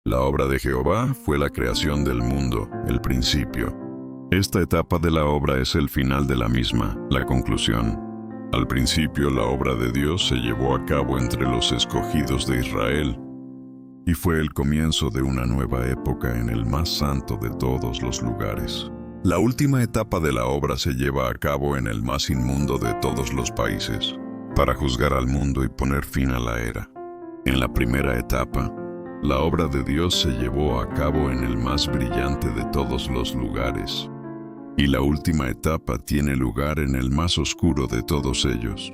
La obra de Jehová fue la creación del mundo, el principio. Esta etapa de la obra es el final de la misma, la conclusión. Al principio la obra de Dios se llevó a cabo entre los escogidos de Israel, y fue el comienzo de una nueva época en el más santo de todos los lugares. La última etapa de la obra se lleva a cabo en el más inmundo de todos los países, para juzgar al mundo y poner fin a la era. En la primera etapa, la obra de Dios se llevó a cabo en el más brillante de todos los lugares, y la última etapa tiene lugar en el más oscuro de todos ellos.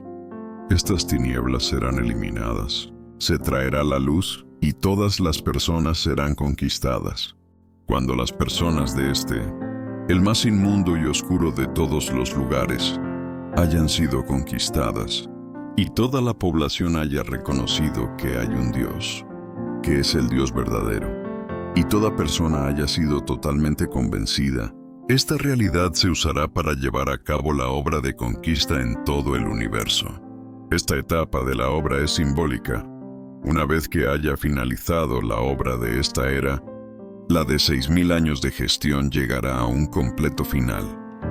Estas tinieblas serán eliminadas, se traerá la luz, y todas las personas serán conquistadas. Cuando las personas de el más inmundo y oscuro de todos los lugares, hayan sido conquistadas, y toda la población haya reconocido que hay un Dios, que es el Dios verdadero, y toda persona haya sido totalmente convencida, esta realidad se usará para llevar a cabo la obra de conquista en todo el universo. Esta etapa de la obra es simbólica. Una vez que haya finalizado la obra de esta era, la de 6.000 años de gestión llegará a un completo final.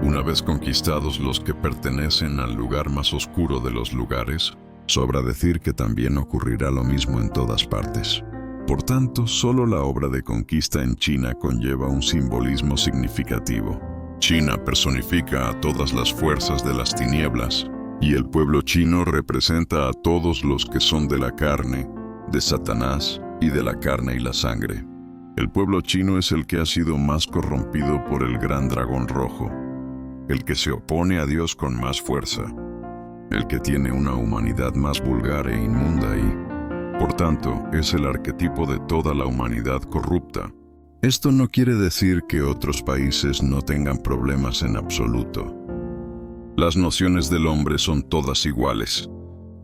Una vez conquistados los que pertenecen al lugar más oscuro de los lugares, sobra decir que también ocurrirá lo mismo en todas partes. Por tanto, solo la obra de conquista en China conlleva un simbolismo significativo. China personifica a todas las fuerzas de las tinieblas, y el pueblo chino representa a todos los que son de la carne, de Satanás y de la carne y la sangre. El pueblo chino es el que ha sido más corrompido por el gran dragón rojo, el que se opone a Dios con más fuerza, el que tiene una humanidad más vulgar e inmunda y, por tanto, es el arquetipo de toda la humanidad corrupta. Esto no quiere decir que otros países no tengan problemas en absoluto. Las nociones del hombre son todas iguales.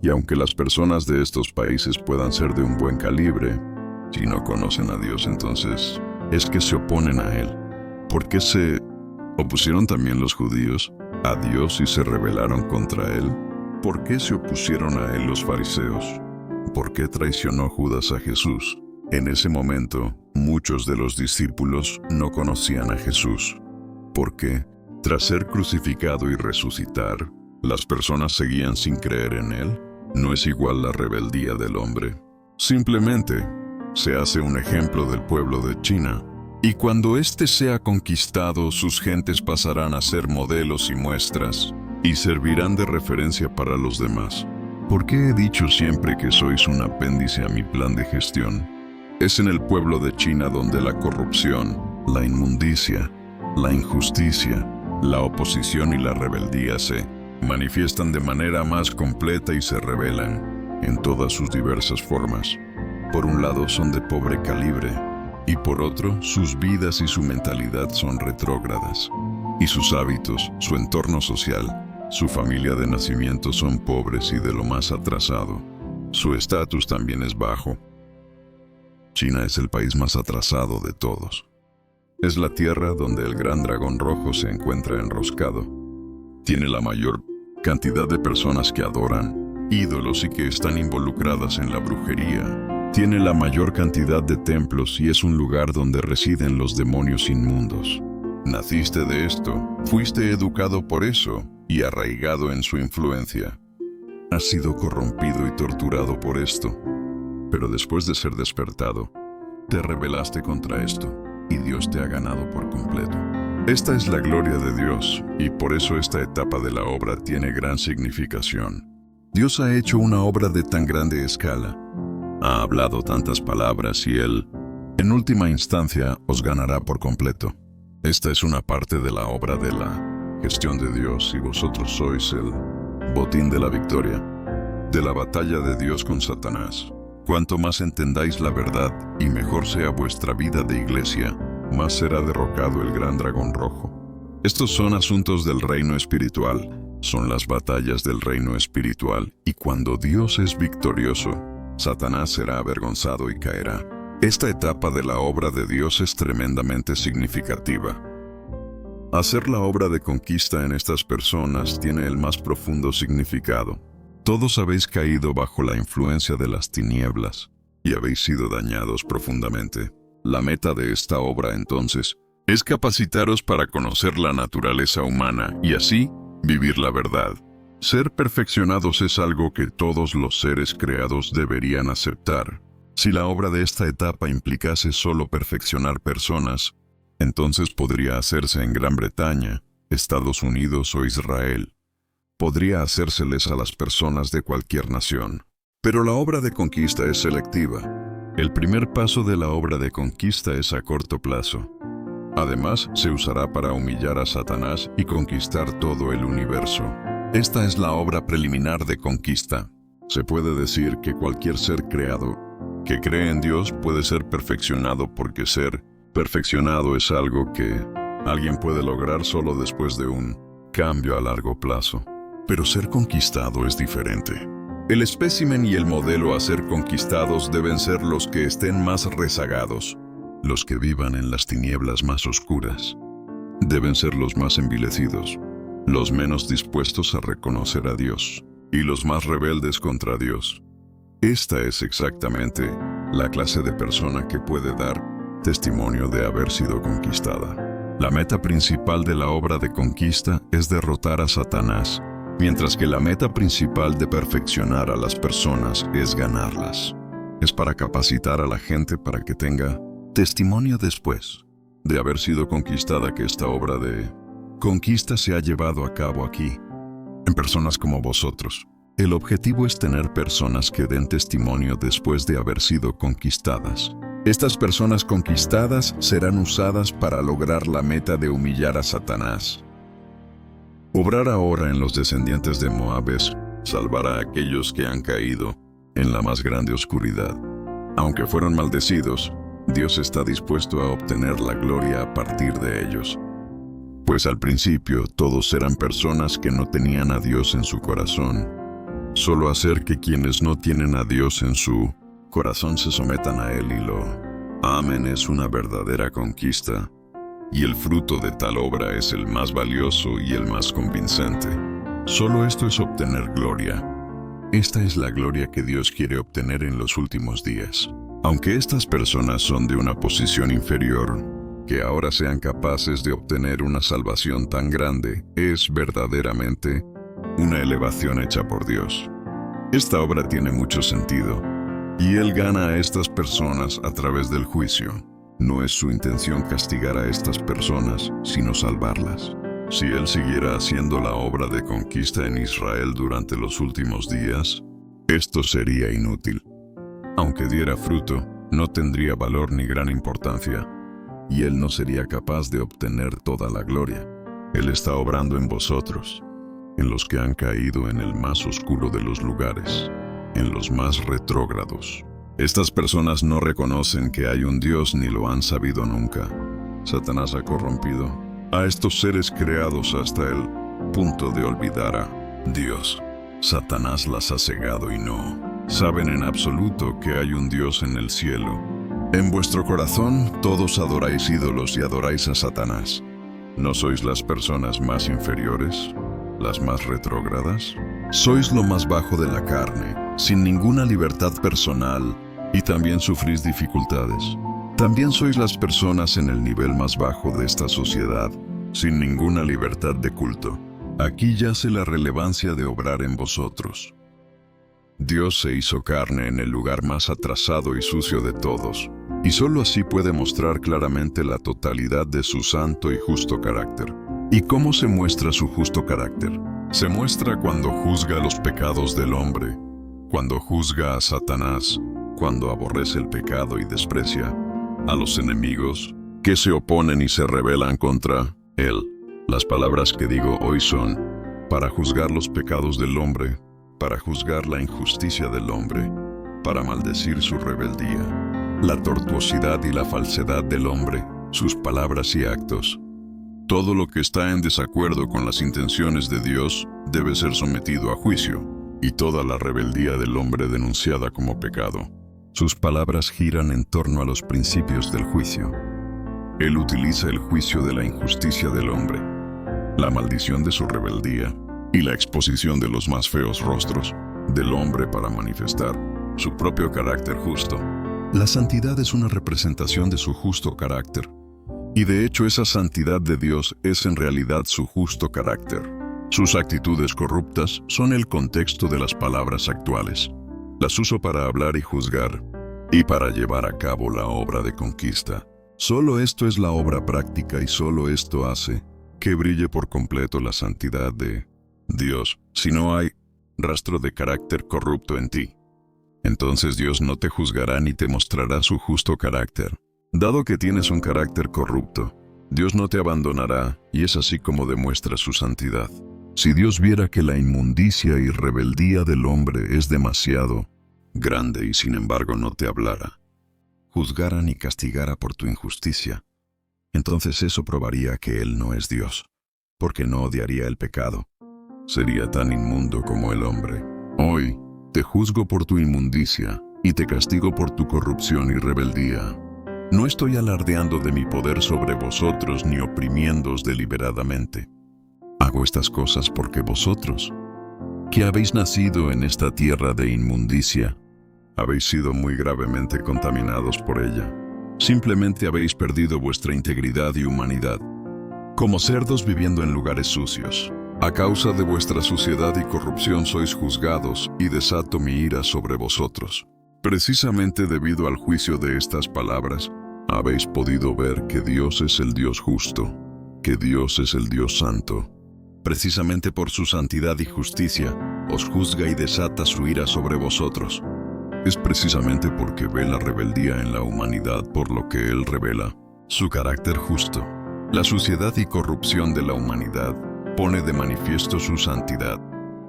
Y aunque las personas de estos países puedan ser de un buen calibre, si no conocen a Dios, entonces es que se oponen a Él. ¿Por qué se opusieron también los judíos a Dios y se rebelaron contra Él? ¿Por qué se opusieron a Él los fariseos? ¿Por qué traicionó Judas a Jesús? En ese momento, muchos de los discípulos no conocían a Jesús. ¿Por qué? Tras ser crucificado y resucitar, las personas seguían sin creer en Él. No es igual la rebeldía del hombre. Simplemente, se hace un ejemplo del pueblo de China, y cuando éste sea conquistado, sus gentes pasarán a ser modelos y muestras, y servirán de referencia para los demás. ¿Por qué he dicho siempre que sois un apéndice a mi plan de gestión? Es en el pueblo de China donde la corrupción, la inmundicia, la injusticia, la oposición y la rebeldía se manifiestan de manera más completa y se revelan en todas sus diversas formas. Por un lado son de pobre calibre, y por otro sus vidas y su mentalidad son retrógradas, y sus hábitos, su entorno social, su familia de nacimiento son pobres y de lo más atrasado. Su estatus también es bajo. China es el país más atrasado de todos. Es la tierra donde el gran dragón rojo se encuentra enroscado. Tiene la mayor cantidad de personas que adoran ídolos y que están involucradas en la brujería. Tiene la mayor cantidad de templos y es un lugar donde residen los demonios inmundos. Naciste de esto, fuiste educado por eso y arraigado en su influencia. Has sido corrompido y torturado por esto, pero después de ser despertado, te rebelaste contra esto y Dios te ha ganado por completo. Esta es la gloria de Dios, y por eso esta etapa de la obra tiene gran significación. Dios ha hecho una obra de tan grande escala, ha hablado tantas palabras y Él, en última instancia, os ganará por completo. Esta es una parte de la obra de la gestión de Dios, y vosotros sois el botín de la victoria, de la batalla de Dios con Satanás. Cuanto más entendáis la verdad y mejor sea vuestra vida de iglesia, más será derrocado el gran dragón rojo. Estos son asuntos del reino espiritual, son las batallas del reino espiritual, y cuando Dios es victorioso, Satanás será avergonzado y caerá. Esta etapa de la obra de Dios es tremendamente significativa. Hacer la obra de conquista en estas personas tiene el más profundo significado. Todos habéis caído bajo la influencia de las tinieblas y habéis sido dañados profundamente. La meta de esta obra, entonces, es capacitaros para conocer la naturaleza humana y así vivir la verdad. Ser perfeccionados es algo que todos los seres creados deberían aceptar. Si la obra de esta etapa implicase solo perfeccionar personas, entonces podría hacerse en Gran Bretaña, Estados Unidos o Israel. Podría hacérseles a las personas de cualquier nación. Pero la obra de conquista es selectiva. El primer paso de la obra de conquista es a corto plazo. Además, se usará para humillar a Satanás y conquistar todo el universo. Esta es la obra preliminar de conquista. Se puede decir que cualquier ser creado que cree en Dios puede ser perfeccionado porque ser perfeccionado es algo que alguien puede lograr solo después de un cambio a largo plazo. Pero ser conquistado es diferente. El espécimen y el modelo a ser conquistados deben ser los que estén más rezagados, los que vivan en las tinieblas más oscuras. Deben ser los más envilecidos, los menos dispuestos a reconocer a Dios y los más rebeldes contra Dios. Esta es exactamente la clase de persona que puede dar testimonio de haber sido conquistada. La meta principal de la obra de conquista es derrotar a Satanás, mientras que la meta principal de perfeccionar a las personas es ganarlas. Es para capacitar a la gente para que tenga testimonio después de haber sido conquistada que esta obra de conquista se ha llevado a cabo aquí, en personas como vosotros. El objetivo es tener personas que den testimonio después de haber sido conquistadas. Estas personas conquistadas serán usadas para lograr la meta de humillar a Satanás. Obrar ahora en los descendientes de Moab es salvar a aquellos que han caído en la más grande oscuridad. Aunque fueron maldecidos, Dios está dispuesto a obtener la gloria a partir de ellos. Pues al principio todos eran personas que no tenían a Dios en su corazón. Solo hacer que quienes no tienen a Dios en su corazón se sometan a Él y lo amen es una verdadera conquista. Y el fruto de tal obra es el más valioso y el más convincente. Solo esto es obtener gloria. Esta es la gloria que Dios quiere obtener en los últimos días. Aunque estas personas son de una posición inferior, que ahora sean capaces de obtener una salvación tan grande es verdaderamente una elevación hecha por Dios. Esta obra tiene mucho sentido, y Él gana a estas personas a través del juicio. No es su intención castigar a estas personas, sino salvarlas. Si Él siguiera haciendo la obra de conquista en Israel durante los últimos días, esto sería inútil. Aunque diera fruto, no tendría valor ni gran importancia, y Él no sería capaz de obtener toda la gloria. Él está obrando en vosotros, en los que han caído en el más oscuro de los lugares, en los más retrógrados. Estas personas no reconocen que hay un Dios ni lo han sabido nunca. Satanás ha corrompido a estos seres creados hasta el punto de olvidar a Dios. Satanás las ha cegado y no saben en absoluto que hay un Dios en el cielo. En vuestro corazón todos adoráis ídolos y adoráis a Satanás. ¿No sois las personas más inferiores, las más retrógradas? Sois lo más bajo de la carne, sin ninguna libertad personal, y también sufrís dificultades. También sois las personas en el nivel más bajo de esta sociedad, sin ninguna libertad de culto. Aquí yace la relevancia de obrar en vosotros. Dios se hizo carne en el lugar más atrasado y sucio de todos, y solo así puede mostrar claramente la totalidad de su santo y justo carácter. ¿Y cómo se muestra su justo carácter? Se muestra cuando juzga los pecados del hombre, cuando juzga a Satanás, cuando aborrece el pecado y desprecia a los enemigos que se oponen y se rebelan contra Él. Las palabras que digo hoy son para juzgar los pecados del hombre, para juzgar la injusticia del hombre, para maldecir su rebeldía, la tortuosidad y la falsedad del hombre, sus palabras y actos. Todo lo que está en desacuerdo con las intenciones de Dios debe ser sometido a juicio, y toda la rebeldía del hombre denunciada como pecado. Sus palabras giran en torno a los principios del juicio. Él utiliza el juicio de la injusticia del hombre, la maldición de su rebeldía y la exposición de los más feos rostros del hombre para manifestar su propio carácter justo. La santidad es una representación de su justo carácter. Y de hecho esa santidad de Dios es en realidad su justo carácter. Sus actitudes corruptas son el contexto de las palabras actuales. Las uso para hablar y juzgar, y para llevar a cabo la obra de conquista. Solo esto es la obra práctica y solo esto hace que brille por completo la santidad de Dios. Si no hay rastro de carácter corrupto en ti, entonces Dios no te juzgará ni te mostrará su justo carácter. Dado que tienes un carácter corrupto, Dios no te abandonará y es así como demuestra su santidad. Si Dios viera que la inmundicia y rebeldía del hombre es demasiado grande y sin embargo no te hablara, juzgara ni castigara por tu injusticia, entonces eso probaría que Él no es Dios, porque no odiaría el pecado. Sería tan inmundo como el hombre. Hoy te juzgo por tu inmundicia y te castigo por tu corrupción y rebeldía. No estoy alardeando de mi poder sobre vosotros ni oprimiéndoos deliberadamente. Hago estas cosas porque vosotros, que habéis nacido en esta tierra de inmundicia, habéis sido muy gravemente contaminados por ella. Simplemente habéis perdido vuestra integridad y humanidad, como cerdos viviendo en lugares sucios. A causa de vuestra suciedad y corrupción sois juzgados y desato mi ira sobre vosotros. Precisamente debido al juicio de estas palabras, habéis podido ver que Dios es el Dios justo, que Dios es el Dios santo. Precisamente por su santidad y justicia, os juzga y desata su ira sobre vosotros. Es precisamente porque ve la rebeldía en la humanidad por lo que Él revela su carácter justo. La suciedad y corrupción de la humanidad pone de manifiesto su santidad.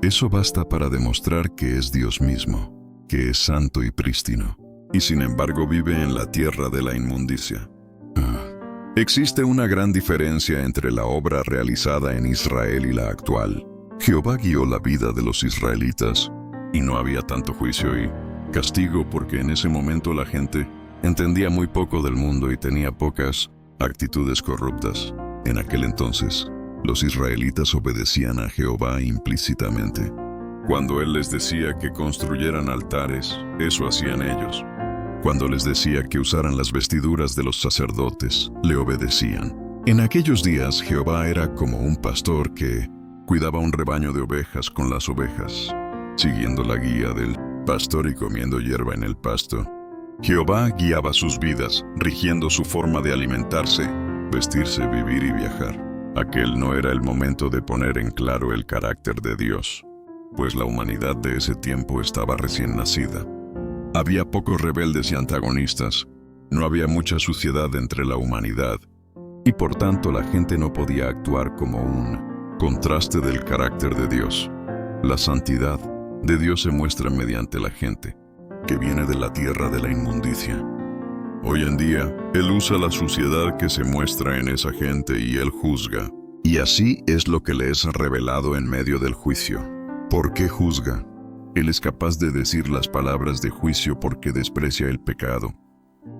Eso basta para demostrar que es Dios mismo, que es santo y prístino, y sin embargo vive en la tierra de la inmundicia. Existe una gran diferencia entre la obra realizada en Israel y la actual. Jehová guió la vida de los israelitas, y no había tanto juicio y castigo porque en ese momento la gente entendía muy poco del mundo y tenía pocas actitudes corruptas. En aquel entonces, los israelitas obedecían a Jehová implícitamente. Cuando Él les decía que construyeran altares, eso hacían ellos. Cuando les decía que usaran las vestiduras de los sacerdotes, le obedecían. En aquellos días, Jehová era como un pastor que cuidaba un rebaño de ovejas con las ovejas, siguiendo la guía del pastor y comiendo hierba en el pasto. Jehová guiaba sus vidas, rigiendo su forma de alimentarse, vestirse, vivir y viajar. Aquel no era el momento de poner en claro el carácter de Dios, pues la humanidad de ese tiempo estaba recién nacida. Había pocos rebeldes y antagonistas, no había mucha suciedad entre la humanidad, y por tanto la gente no podía actuar como un contraste del carácter de Dios. La santidad de Dios se muestra mediante la gente, que viene de la tierra de la inmundicia. Hoy en día, Él usa la suciedad que se muestra en esa gente y Él juzga. Y así es lo que le es revelado en medio del juicio. ¿Por qué juzga? Él es capaz de decir las palabras de juicio porque desprecia el pecado.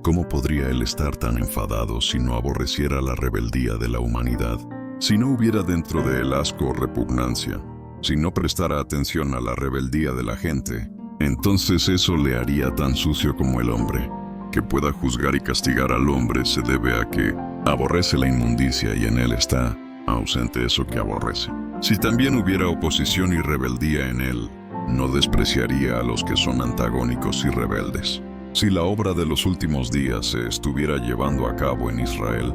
¿Cómo podría Él estar tan enfadado si no aborreciera la rebeldía de la humanidad? Si no hubiera dentro de él asco o repugnancia, si no prestara atención a la rebeldía de la gente, entonces eso le haría tan sucio como el hombre. Que pueda juzgar y castigar al hombre se debe a que aborrece la inmundicia y en él está ausente eso que aborrece. Si también hubiera oposición y rebeldía en él, no despreciaría a los que son antagónicos y rebeldes. Si la obra de los últimos días se estuviera llevando a cabo en Israel,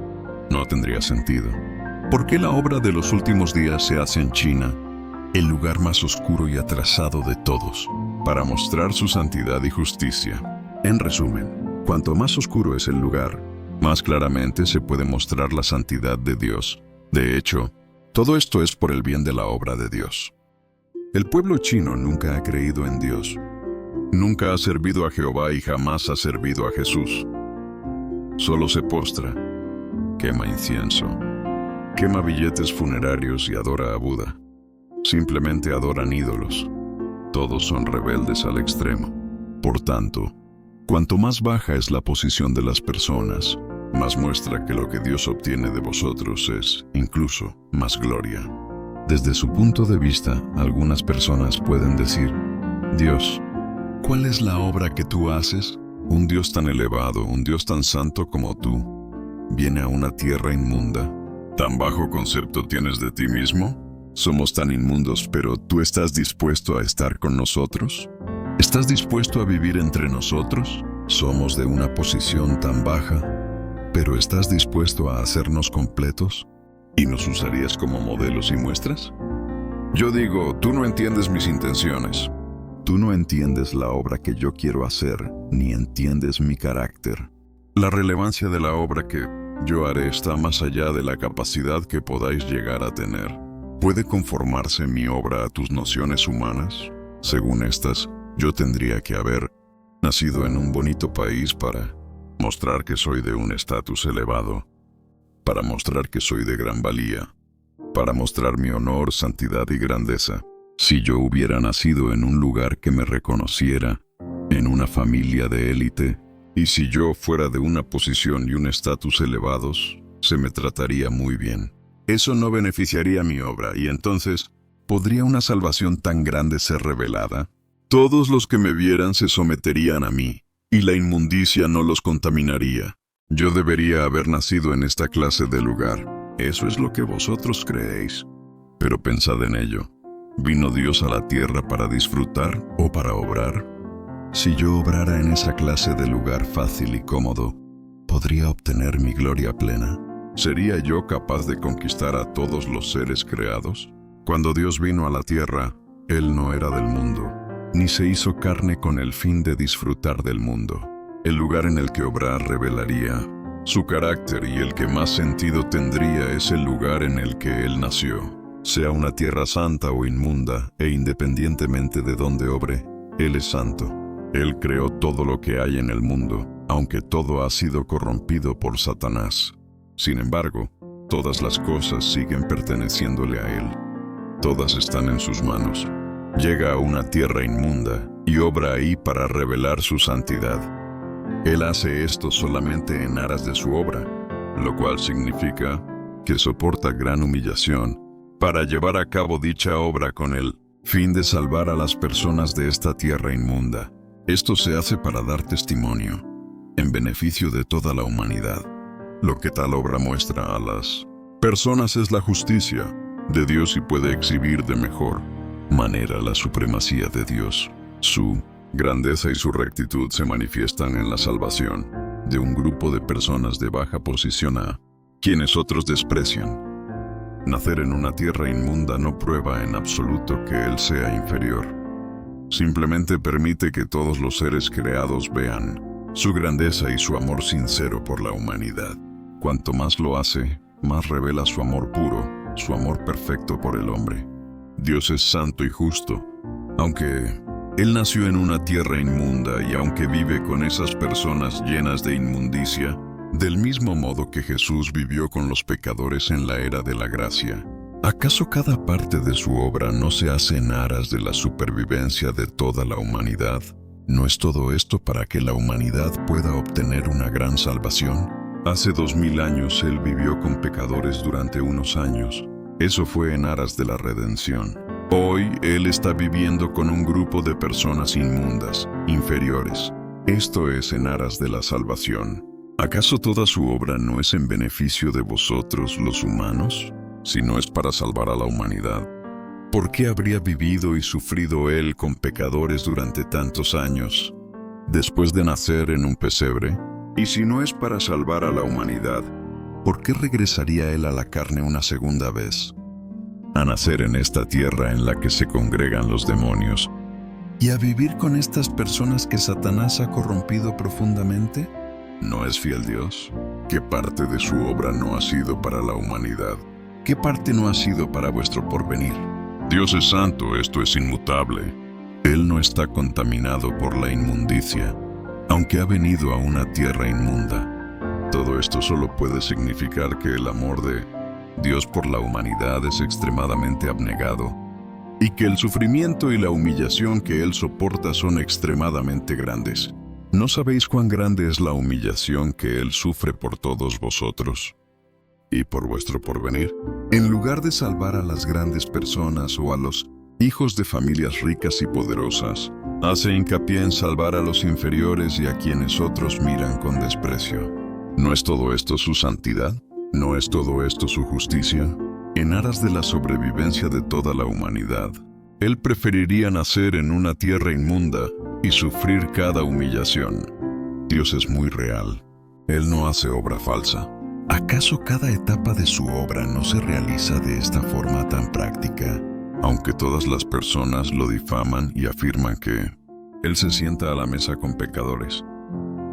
no tendría sentido. ¿Por qué la obra de los últimos días se hace en China, el lugar más oscuro y atrasado de todos, para mostrar su santidad y justicia? En resumen, cuanto más oscuro es el lugar, más claramente se puede mostrar la santidad de Dios. De hecho, todo esto es por el bien de la obra de Dios. El pueblo chino nunca ha creído en Dios. Nunca ha servido a Jehová y jamás ha servido a Jesús. Solo se postra, quema incienso, quema billetes funerarios y adora a Buda. Simplemente adoran ídolos. Todos son rebeldes al extremo. Por tanto, cuanto más baja es la posición de las personas, más muestra que lo que Dios obtiene de vosotros es, incluso, más gloria. Desde su punto de vista, algunas personas pueden decir: Dios, ¿cuál es la obra que tú haces? Un Dios tan elevado, un Dios tan santo como tú, viene a una tierra inmunda. ¿Tan bajo concepto tienes de ti mismo? Somos tan inmundos, pero ¿tú estás dispuesto a estar con nosotros? ¿Estás dispuesto a vivir entre nosotros? Somos de una posición tan baja, pero ¿estás dispuesto a hacernos completos? ¿Y nos usarías como modelos y muestras? Yo digo, tú no entiendes mis intenciones. Tú no entiendes la obra que yo quiero hacer, ni entiendes mi carácter. La relevancia de la obra que yo haré está más allá de la capacidad que podáis llegar a tener. ¿Puede conformarse mi obra a tus nociones humanas? Según estas, yo tendría que haber nacido en un bonito país para mostrar que soy de un estatus elevado, para mostrar que soy de gran valía, para mostrar mi honor, santidad y grandeza. Si yo hubiera nacido en un lugar que me reconociera, en una familia de élite, y si yo fuera de una posición y un estatus elevados, se me trataría muy bien. Eso no beneficiaría mi obra, y entonces, ¿podría una salvación tan grande ser revelada? Todos los que me vieran se someterían a mí, y la inmundicia no los contaminaría. Yo debería haber nacido en esta clase de lugar. Eso es lo que vosotros creéis. Pero pensad en ello. ¿Vino Dios a la tierra para disfrutar o para obrar? Si yo obrara en esa clase de lugar fácil y cómodo, ¿podría obtener mi gloria plena? ¿Sería yo capaz de conquistar a todos los seres creados? Cuando Dios vino a la tierra, Él no era del mundo, ni se hizo carne con el fin de disfrutar del mundo. El lugar en el que obrar revelaría su carácter, y el que más sentido tendría es el lugar en el que Él nació. Sea una tierra santa o inmunda, e independientemente de dónde obre, Él es santo. Él creó todo lo que hay en el mundo, aunque todo ha sido corrompido por Satanás. Sin embargo, todas las cosas siguen perteneciéndole a Él. Todas están en sus manos. Llega a una tierra inmunda y obra ahí para revelar su santidad. Él hace esto solamente en aras de su obra, lo cual significa que soporta gran humillación para llevar a cabo dicha obra con el fin de salvar a las personas de esta tierra inmunda. Esto se hace para dar testimonio, en beneficio de toda la humanidad. Lo que tal obra muestra a las personas es la justicia de Dios y puede exhibir de mejor manera la supremacía de Dios. Su grandeza y su rectitud se manifiestan en la salvación de un grupo de personas de baja posición a quienes otros desprecian. Nacer en una tierra inmunda no prueba en absoluto que Él sea inferior. Simplemente permite que todos los seres creados vean su grandeza y su amor sincero por la humanidad. Cuanto más lo hace, más revela su amor puro, su amor perfecto por el hombre. Dios es santo y justo, aunque Él nació en una tierra inmunda y aunque vive con esas personas llenas de inmundicia, del mismo modo que Jesús vivió con los pecadores en la era de la gracia. ¿Acaso cada parte de su obra no se hace en aras de la supervivencia de toda la humanidad? ¿No es todo esto para que la humanidad pueda obtener una gran salvación? Hace 2000 años Él vivió con pecadores durante unos años. Eso fue en aras de la redención. Hoy Él está viviendo con un grupo de personas inmundas, inferiores. Esto es en aras de la salvación. ¿Acaso toda su obra no es en beneficio de vosotros, los humanos? Si no es para salvar a la humanidad, ¿por qué habría vivido y sufrido Él con pecadores durante tantos años, después de nacer en un pesebre? Y si no es para salvar a la humanidad, ¿por qué regresaría Él a la carne una segunda vez? A nacer en esta tierra en la que se congregan los demonios, y a vivir con estas personas que Satanás ha corrompido profundamente. ¿No es fiel Dios? ¿Qué parte de su obra no ha sido para la humanidad? ¿Qué parte no ha sido para vuestro porvenir? Dios es santo, esto es inmutable. Él no está contaminado por la inmundicia, aunque ha venido a una tierra inmunda. Todo esto solo puede significar que el amor de Dios por la humanidad es extremadamente abnegado, y que el sufrimiento y la humillación que Él soporta son extremadamente grandes. ¿No sabéis cuán grande es la humillación que Él sufre por todos vosotros y por vuestro porvenir? En lugar de salvar a las grandes personas o a los hijos de familias ricas y poderosas, Hace hincapié en salvar a los inferiores y a quienes otros miran con desprecio. ¿No es todo esto su santidad? ¿No es todo esto su justicia? En aras de la sobrevivencia de toda la humanidad, Él preferiría nacer en una tierra inmunda y sufrir cada humillación. Dios es muy real. Él no hace obra falsa. ¿Acaso cada etapa de su obra no se realiza de esta forma tan práctica? Aunque todas las personas lo difaman y afirman que Él se sienta a la mesa con pecadores.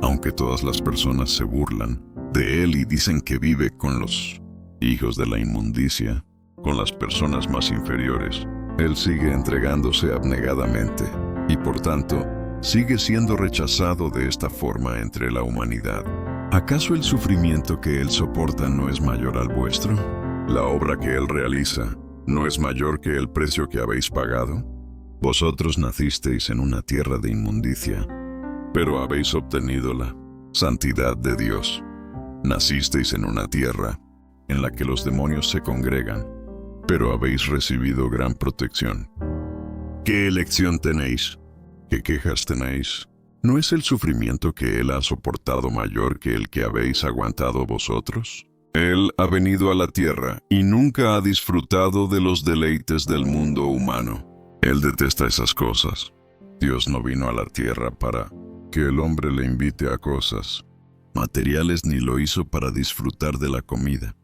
Aunque todas las personas se burlan de Él y dicen que vive con los hijos de la inmundicia, con las personas más inferiores, Él sigue entregándose abnegadamente y por tanto sigue siendo rechazado de esta forma entre la humanidad. ¿Acaso el sufrimiento que Él soporta no es mayor al vuestro? ¿La obra que Él realiza no es mayor que el precio que habéis pagado? Vosotros nacisteis en una tierra de inmundicia, pero habéis obtenido la santidad de Dios. Nacisteis en una tierra en la que los demonios se congregan, pero habéis recibido gran protección. ¿Qué elección tenéis? ¿Qué quejas tenéis? ¿No es el sufrimiento que Él ha soportado mayor que el que habéis aguantado vosotros? Él ha venido a la tierra y nunca ha disfrutado de los deleites del mundo humano. Él detesta esas cosas. Dios no vino a la tierra para que el hombre le invite a cosas materiales ni lo hizo para disfrutar de la comida,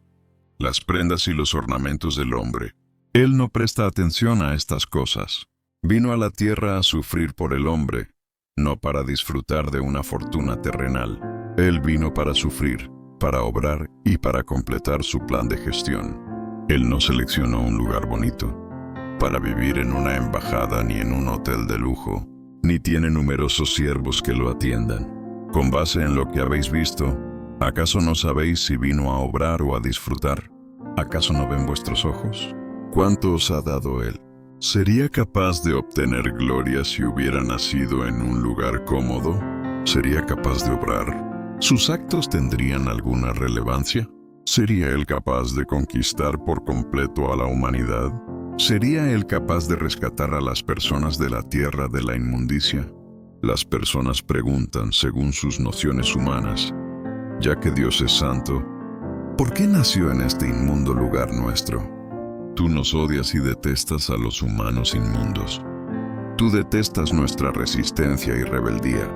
las prendas y los ornamentos del hombre. Él no presta atención a estas cosas. Vino a la tierra a sufrir por el hombre, no para disfrutar de una fortuna terrenal. Él vino para sufrir, para obrar y para completar su plan de gestión. Él no seleccionó un lugar bonito para vivir en una embajada ni en un hotel de lujo, ni tiene numerosos siervos que lo atiendan. Con base en lo que habéis visto, ¿acaso no sabéis si vino a obrar o a disfrutar? ¿Acaso no ven vuestros ojos? ¿Cuánto os ha dado Él? ¿Sería capaz de obtener gloria si hubiera nacido en un lugar cómodo? ¿Sería capaz de obrar? ¿Sus actos tendrían alguna relevancia? ¿Sería Él capaz de conquistar por completo a la humanidad? ¿Sería Él capaz de rescatar a las personas de la tierra de la inmundicia? Las personas preguntan según sus nociones humanas, ya que Dios es santo, ¿por qué nació en este inmundo lugar nuestro? Tú nos odias y detestas a los humanos inmundos. Tú detestas nuestra resistencia y rebeldía.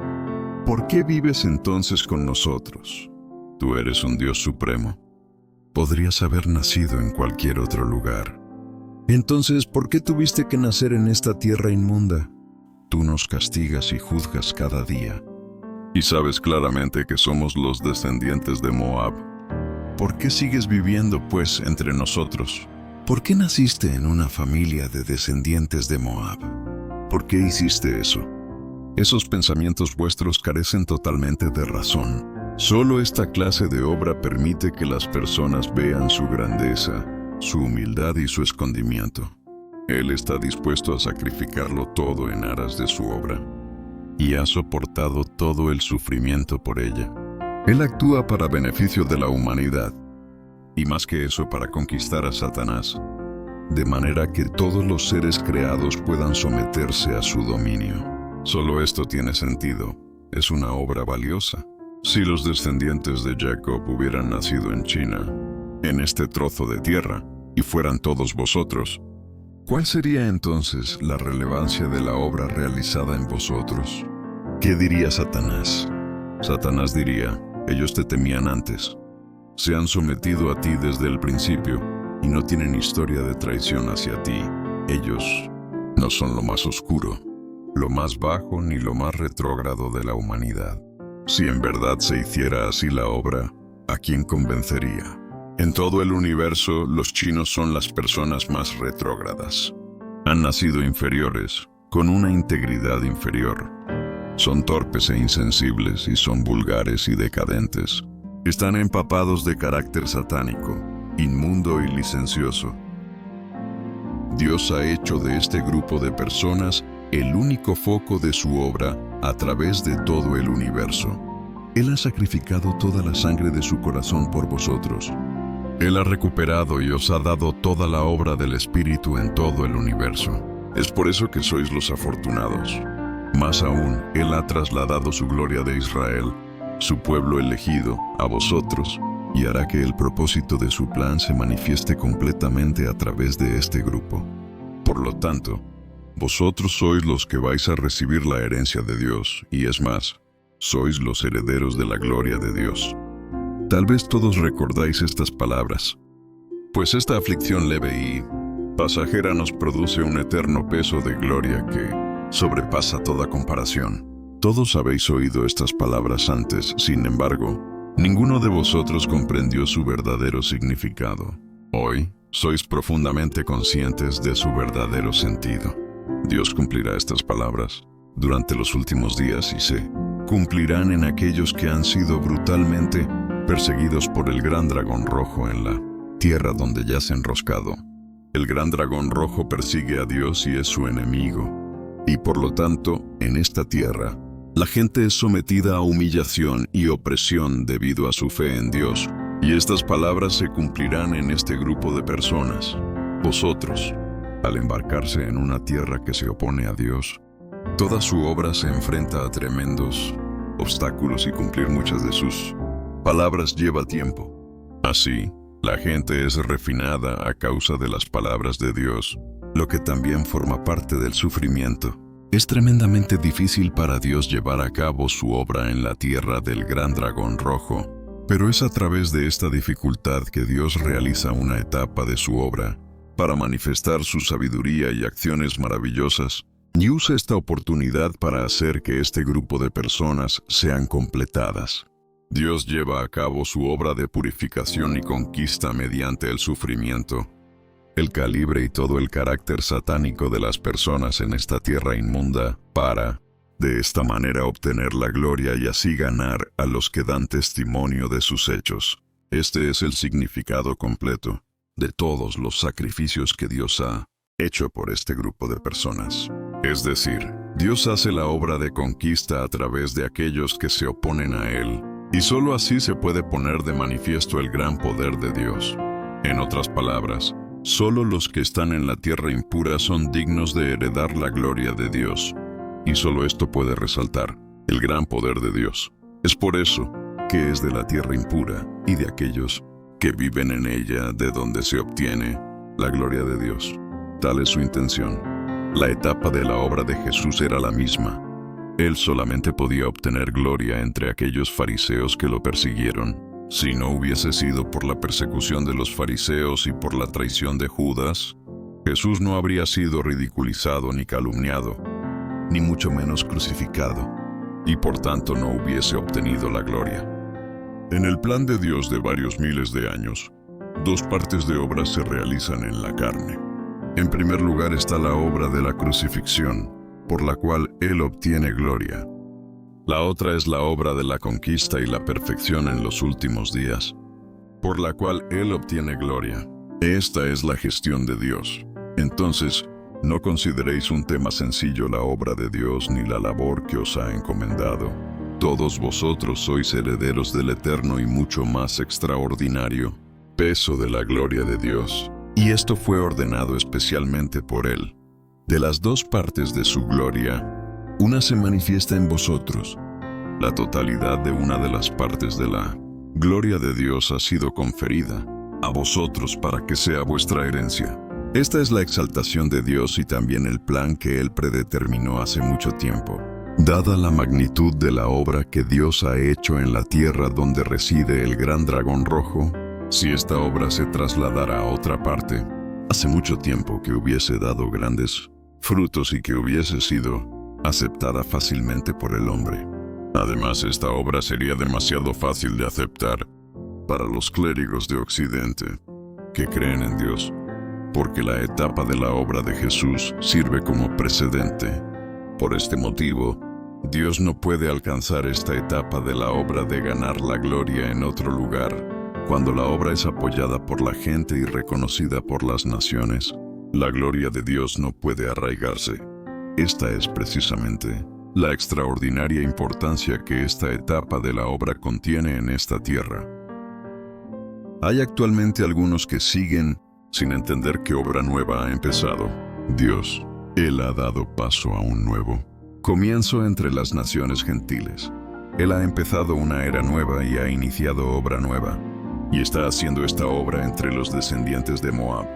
¿Por qué vives entonces con nosotros? Tú eres un Dios supremo. Podrías haber nacido en cualquier otro lugar. Entonces, ¿por qué tuviste que nacer en esta tierra inmunda? Tú nos castigas y juzgas cada día. Y sabes claramente que somos los descendientes de Moab. ¿Por qué sigues viviendo, pues, entre nosotros? ¿Por qué naciste en una familia de descendientes de Moab? ¿Por qué hiciste eso? Esos pensamientos vuestros carecen totalmente de razón. Solo esta clase de obra permite que las personas vean su grandeza, su humildad y su escondimiento. Él está dispuesto a sacrificarlo todo en aras de su obra, y ha soportado todo el sufrimiento por ella. Él actúa para beneficio de la humanidad, y más que eso para conquistar a Satanás, de manera que todos los seres creados puedan someterse a su dominio. Solo esto tiene sentido, es una obra valiosa. Si los descendientes de Jacob hubieran nacido en China, en este trozo de tierra, y fueran todos vosotros, ¿cuál sería entonces la relevancia de la obra realizada en vosotros? ¿Qué diría Satanás? Satanás diría, ellos te temían antes. Se han sometido a ti desde el principio y no tienen historia de traición hacia ti. Ellos no son lo más oscuro, lo más bajo ni lo más retrógrado de la humanidad. Si en verdad se hiciera así la obra, ¿a quién convencería? En todo el universo, los chinos son las personas más retrógradas. Han nacido inferiores, con una integridad inferior. Son torpes e insensibles y son vulgares y decadentes. Están empapados de carácter satánico, inmundo y licencioso. Dios ha hecho de este grupo de personas el único foco de su obra a través de todo el universo. Él ha sacrificado toda la sangre de su corazón por vosotros. Él ha recuperado y os ha dado toda la obra del Espíritu en todo el universo. Es por eso que sois los afortunados. Más aún, Él ha trasladado su gloria de Israel, su pueblo elegido, a vosotros, y hará que el propósito de su plan se manifieste completamente a través de este grupo. Por lo tanto, vosotros sois los que vais a recibir la herencia de Dios, y es más, sois los herederos de la gloria de Dios. Tal vez todos recordáis estas palabras. Pues esta aflicción leve y pasajera nos produce un eterno peso de gloria que sobrepasa toda comparación. Todos habéis oído estas palabras antes, sin embargo, ninguno de vosotros comprendió su verdadero significado. Hoy, sois profundamente conscientes de su verdadero sentido. Dios cumplirá estas palabras durante los últimos días y se cumplirán en aquellos que han sido brutalmente perseguidos por el gran dragón rojo en la tierra donde yace enroscado. El gran dragón rojo persigue a Dios y es su enemigo, y por lo tanto, en esta tierra, la gente es sometida a humillación y opresión debido a su fe en Dios, y estas palabras se cumplirán en este grupo de personas. Vosotros, al embarcarse en una tierra que se opone a Dios, toda su obra se enfrenta a tremendos obstáculos y cumplir muchas de sus palabras lleva tiempo. Así, la gente es refinada a causa de las palabras de Dios, lo que también forma parte del sufrimiento. Es tremendamente difícil para Dios llevar a cabo su obra en la tierra del gran dragón rojo, pero es a través de esta dificultad que Dios realiza una etapa de su obra para manifestar su sabiduría y acciones maravillosas, y usa esta oportunidad para hacer que este grupo de personas sean completadas. Dios lleva a cabo su obra de purificación y conquista mediante el sufrimiento, el calibre y todo el carácter satánico de las personas en esta tierra inmunda, para, de esta manera, obtener la gloria y así ganar a los que dan testimonio de sus hechos. Este es el significado completo de todos los sacrificios que Dios ha hecho por este grupo de personas. Es decir, Dios hace la obra de conquista a través de aquellos que se oponen a Él, y solo así se puede poner de manifiesto el gran poder de Dios. En otras palabras, solo los que están en la tierra impura son dignos de heredar la gloria de Dios, y solo esto puede resaltar el gran poder de Dios. Es por eso que es de la tierra impura y de aquellos que viven en ella de donde se obtiene la gloria de Dios. Tal es su intención. La etapa de la obra de Jesús era la misma. Él solamente podía obtener gloria entre aquellos fariseos que lo persiguieron. Si no hubiese sido por la persecución de los fariseos y por la traición de Judas, Jesús no habría sido ridiculizado ni calumniado, ni mucho menos crucificado, y por tanto no hubiese obtenido la gloria. En el plan de Dios de varios miles de años, dos partes de obra se realizan en la carne. En primer lugar está la obra de la crucifixión, por la cual Él obtiene gloria. La otra es la obra de la conquista y la perfección en los últimos días, por la cual Él obtiene gloria. Esta es la gestión de Dios. Entonces, no consideréis un tema sencillo la obra de Dios ni la labor que os ha encomendado. Todos vosotros sois herederos del eterno y mucho más extraordinario peso de la gloria de Dios. Y esto fue ordenado especialmente por Él. De las dos partes de su gloria, una se manifiesta en vosotros. La totalidad de una de las partes de la gloria de Dios ha sido conferida a vosotros para que sea vuestra herencia. Esta es la exaltación de Dios y también el plan que Él predeterminó hace mucho tiempo. Dada la magnitud de la obra que Dios ha hecho en la tierra donde reside el gran dragón rojo, si esta obra se trasladara a otra parte, hace mucho tiempo que hubiese dado grandes frutos y que hubiese sido aceptada fácilmente por el hombre. Además, esta obra sería demasiado fácil de aceptar para los clérigos de Occidente que creen en Dios, porque la etapa de la obra de Jesús sirve como precedente. Por este motivo, Dios no puede alcanzar esta etapa de la obra de ganar la gloria en otro lugar. Cuando la obra es apoyada por la gente y reconocida por las naciones, la gloria de Dios no puede arraigarse. Esta es precisamente la extraordinaria importancia que esta etapa de la obra contiene en esta tierra. Hay actualmente algunos que siguen sin entender qué obra nueva ha empezado. Dios, Él ha dado paso a un nuevo Comienzo entre las naciones gentiles. Él ha empezado una era nueva y ha iniciado obra nueva, y está haciendo esta obra entre los descendientes de Moab.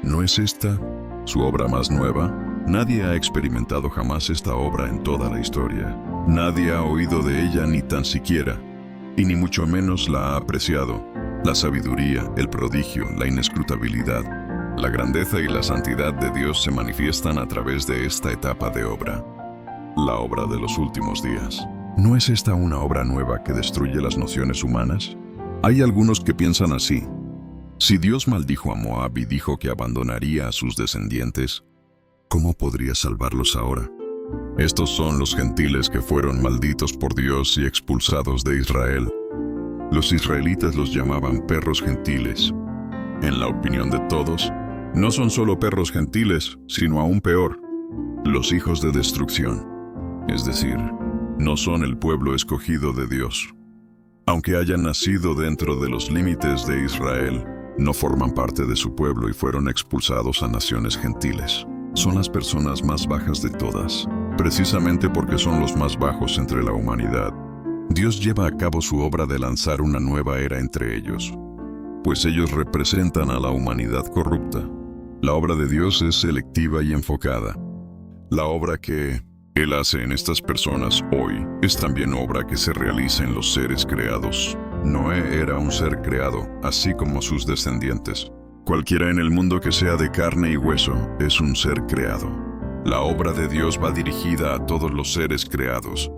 ¿No es esta su obra más nueva? Nadie ha experimentado jamás esta obra en toda la historia. Nadie ha oído de ella ni tan siquiera, y ni mucho menos la ha apreciado. La sabiduría, el prodigio, la inescrutabilidad, la grandeza y la santidad de Dios se manifiestan a través de esta etapa de obra, la obra de los últimos días. ¿No es esta una obra nueva que destruye las nociones humanas? Hay algunos que piensan así. Si Dios maldijo a Moab y dijo que abandonaría a sus descendientes, ¿cómo podría salvarlos ahora? Estos son los gentiles que fueron malditos por Dios y expulsados de Israel. Los israelitas los llamaban perros gentiles. En la opinión de todos, no son solo perros gentiles, sino aún peor, los hijos de destrucción. Es decir, no son el pueblo escogido de Dios. Aunque hayan nacido dentro de los límites de Israel, no forman parte de su pueblo y fueron expulsados a naciones gentiles. Son las personas más bajas de todas, precisamente porque son los más bajos entre la humanidad. Dios lleva a cabo su obra de lanzar una nueva era entre ellos, pues ellos representan a la humanidad corrupta. La obra de Dios es selectiva y enfocada. La obra que Él hace en estas personas hoy es también obra que se realiza en los seres creados. Noé era un ser creado, así como sus descendientes. Cualquiera en el mundo que sea de carne y hueso es un ser creado. La obra de Dios va dirigida a todos los seres creados.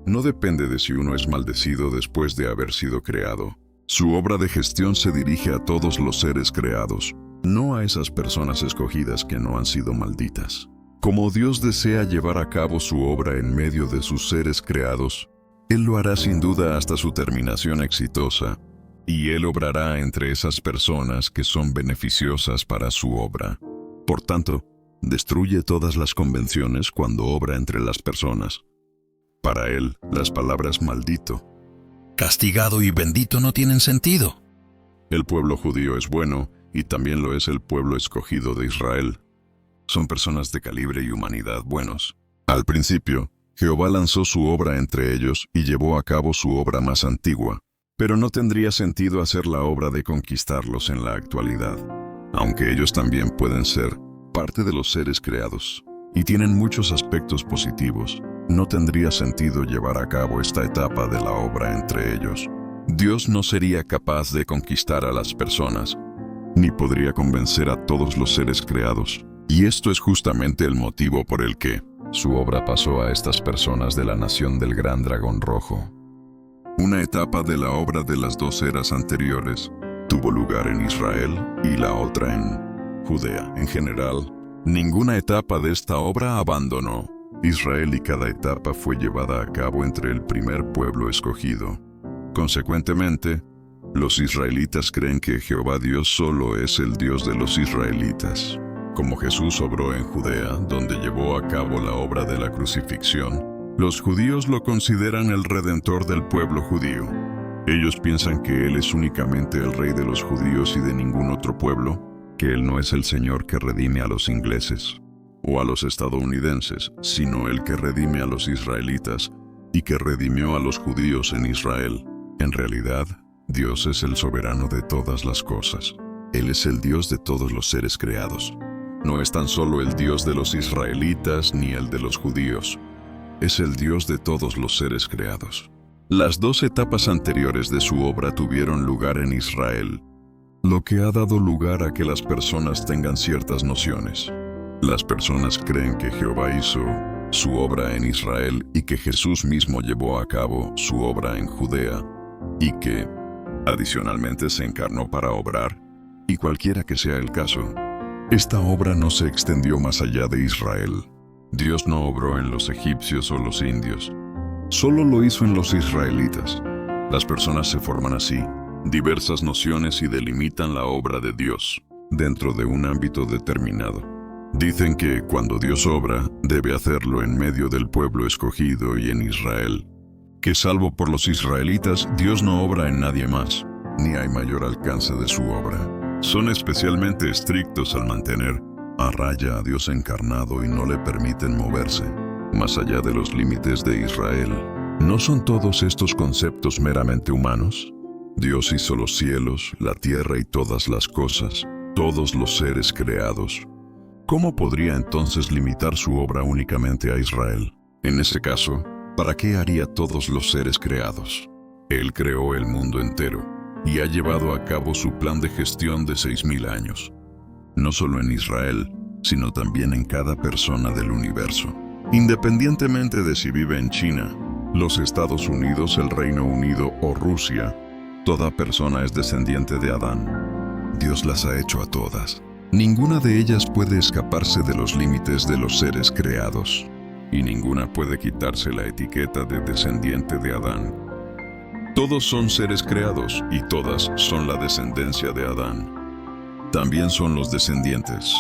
No depende de si uno es maldecido después de haber sido creado. Su obra de gestión se dirige a todos los seres creados, no a esas personas escogidas que no han sido malditas. Como Dios desea llevar a cabo su obra en medio de sus seres creados, Él lo hará sin duda hasta su terminación exitosa, y Él obrará entre esas personas que son beneficiosas para su obra. Por tanto, destruye todas las convenciones cuando obra entre las personas. Para Él, las palabras maldito, castigado y bendito no tienen sentido. El pueblo judío es bueno y también lo es el pueblo escogido de Israel. Son personas de calibre y humanidad buenos. Al principio, Jehová lanzó su obra entre ellos y llevó a cabo su obra más antigua, pero no tendría sentido hacer la obra de conquistarlos en la actualidad, aunque ellos también pueden ser parte de los seres creados y tienen muchos aspectos positivos. No tendría sentido llevar a cabo esta etapa de la obra entre ellos. Dios no sería capaz de conquistar a las personas, ni podría convencer a todos los seres creados. Y esto es justamente el motivo por el que su obra pasó a estas personas de la nación del gran dragón rojo. Una etapa de la obra de las dos eras anteriores tuvo lugar en Israel y la otra en Judea. En general, ninguna etapa de esta obra abandonó Israel y cada etapa fue llevada a cabo entre el primer pueblo escogido. Consecuentemente, los israelitas creen que Jehová Dios solo es el Dios de los israelitas. Como Jesús obró en Judea, donde llevó a cabo la obra de la crucifixión, los judíos lo consideran el redentor del pueblo judío. Ellos piensan que Él es únicamente el rey de los judíos y de ningún otro pueblo, que Él no es el Señor que redime a los ingleses o a los estadounidenses, sino el que redime a los israelitas y que redimió a los judíos en Israel. En realidad, Dios es el soberano de todas las cosas. Él es el Dios de todos los seres creados. No es tan solo el Dios de los israelitas ni el de los judíos. Es el Dios de todos los seres creados. Las dos etapas anteriores de su obra tuvieron lugar en Israel, lo que ha dado lugar a que las personas tengan ciertas nociones. Las personas creen que Jehová hizo su obra en Israel y que Jesús mismo llevó a cabo su obra en Judea y que, adicionalmente, se encarnó para obrar, y cualquiera que sea el caso, esta obra no se extendió más allá de Israel. Dios no obró en los egipcios o los indios, solo lo hizo en los israelitas. Las personas se forman así, diversas nociones y delimitan la obra de Dios dentro de un ámbito determinado. Dicen que cuando Dios obra, debe hacerlo en medio del pueblo escogido y en Israel. Que salvo por los israelitas, Dios no obra en nadie más, ni hay mayor alcance de su obra. Son especialmente estrictos al mantener a raya a Dios encarnado y no le permiten moverse. más allá de los límites de Israel. ¿No son todos estos conceptos meramente humanos? Dios hizo los cielos, la tierra y todas las cosas, todos los seres creados. ¿Cómo podría entonces limitar su obra únicamente a Israel? En ese caso, ¿para qué haría todos los seres creados? Él creó el mundo entero y ha llevado a cabo su plan de gestión de 6.000 años. No solo en Israel, sino también en cada persona del universo. Independientemente de si vive en China, los Estados Unidos, el Reino Unido o Rusia, toda persona es descendiente de Adán. Dios las ha hecho a todas. Ninguna de ellas puede escaparse de los límites de los seres creados, y ninguna puede quitarse la etiqueta de descendiente de Adán. Todos son seres creados y todas son la descendencia de Adán. También son los descendientes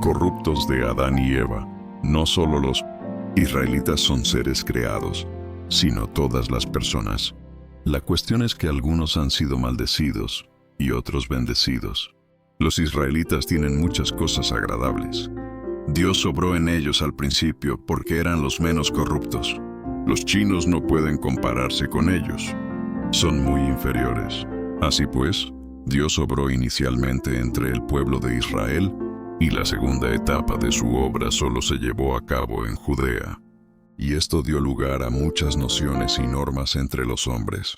corruptos de Adán y Eva. No solo los israelitas son seres creados, sino todas las personas. La cuestión es que algunos han sido maldecidos y otros bendecidos. Los israelitas tienen muchas cosas agradables. Dios obró en ellos al principio porque eran los menos corruptos. Los chinos no pueden compararse con ellos. Son muy inferiores. Así pues, Dios obró inicialmente entre el pueblo de Israel y la segunda etapa de su obra solo se llevó a cabo en Judea. Y esto dio lugar a muchas nociones y normas entre los hombres.